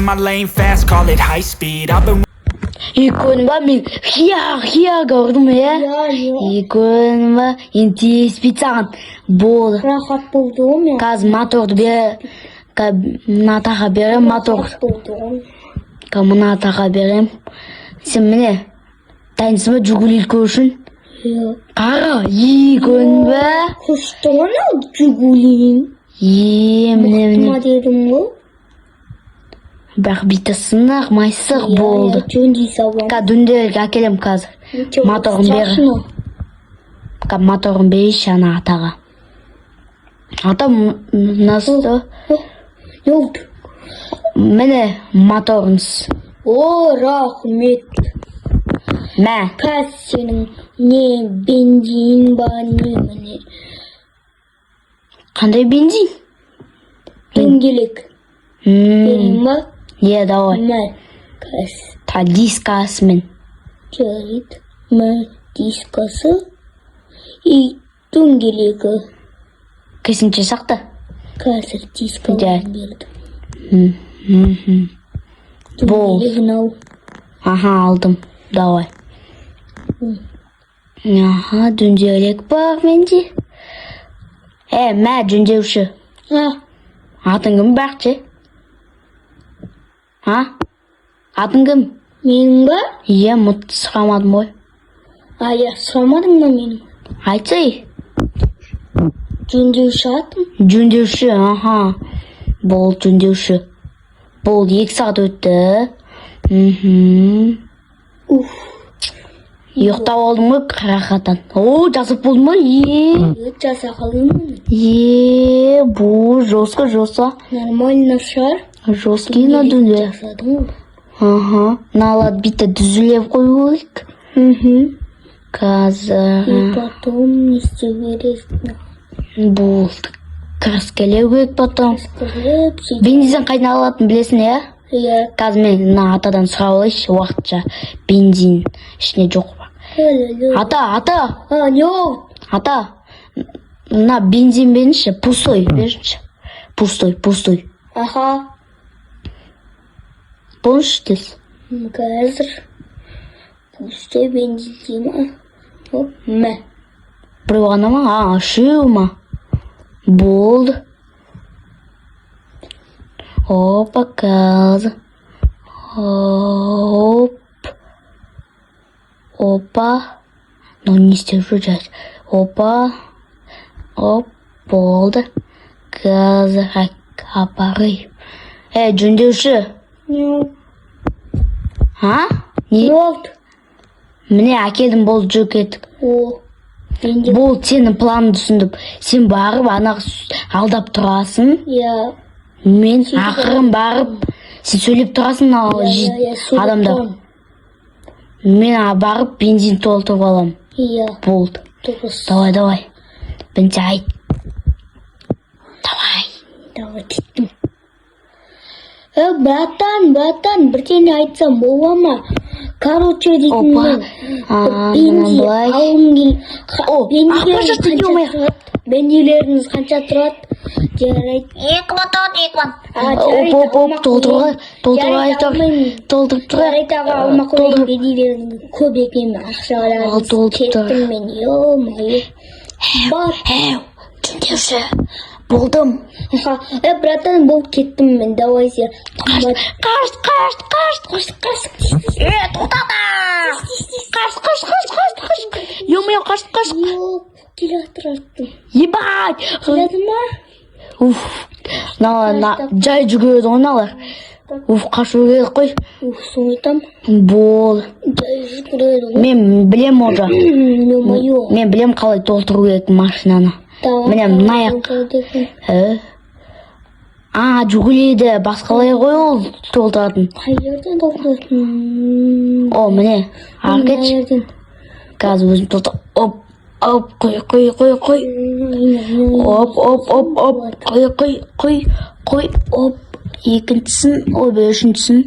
my lane fast, call it high speed. I've been Икон ба мен хия көрдім икон ба енді спецаған болды рахат болды ғой мен қазір моторды мына таға берем мотор мына таға берем сен міне дайынсың ба жүгулилікке үшін қара икон ба құшты ғана жүгулин міне дедім ғой бірақ бүйтіп сынақ майсық болды жөндей салам дөңгелек әкелем қазір моторын бер моторын берейінші ана атаға ата мынасы yok міне моторыңыз о рахмет мә қазір сенің не бензин ба не қандай бензин дөңгелек берейін ба давай мә қазір та дискасымен жарайды мә дискасы и дөңгелегі кесінші сақта қазір дискасын бердім дөңгелегін ал алдым давай дөңгелек бар менде мә жөндеуші атың кім бақшы атың кім менің ба мұтты сұрамадым ғой сұрамадың ба менің айтсай жөндеуші атым жөндеуші болды жөндеуші болды 2 сағат өтті ұйықтап алдым ғой рахаттан жазып болдым ғой жаса қалдың бұл жосқа нормально шығар жесткий надули жасадың ғой надо бүйтіп түзулеп қою керек қазір и потом не істеу керексің болды краскелеу керек потом бензин қайдан алатынын білесің қазір мен мына атадан сұрап алайыншы уақытша бензин ішіне жоқ па ата мына бензин беріңізші пустой беріңізші пустой болыңызшы тез қазір пустой бензин ма мә біреу ғана ма үшеу ма болды опа қазір опа не істеп жүр жай опа болды қазір апарайын жөндеуші не болды міне әкелдім болды жүр кеттік болды сенің планыңды түсіндім сен барып алдап тұрасың мен ақырын барып сен сөйлеп тұрасың адамдар мен барып бензин толтырып алам болды давай бірінші айт давай кеттім братан бірдеңе айтсам бола ма короче дейтін бензин алғым бензилеріңіз қанша тұрады жарайды 2 мың толтырып жарайды аға алма қойын бензилеріңіз көп екен ақшаларыңыз кеттім мен жөндеуші болдым братан болып кеттім мен давай сен қашт келе жатырмын ебать келеді ма жай жүгіреді ғой мыналар қашу керек қой соны айтам болды жай жүгіреді ғой мен білем уже мен білем қалай толтыру керек машинаны міне мынаяқ жүгіреді басқалай ғой ол толтыратын қай жерден толтыратын міне ары кетші қазір өзім толтыр қой қой екіншісін үшіншісін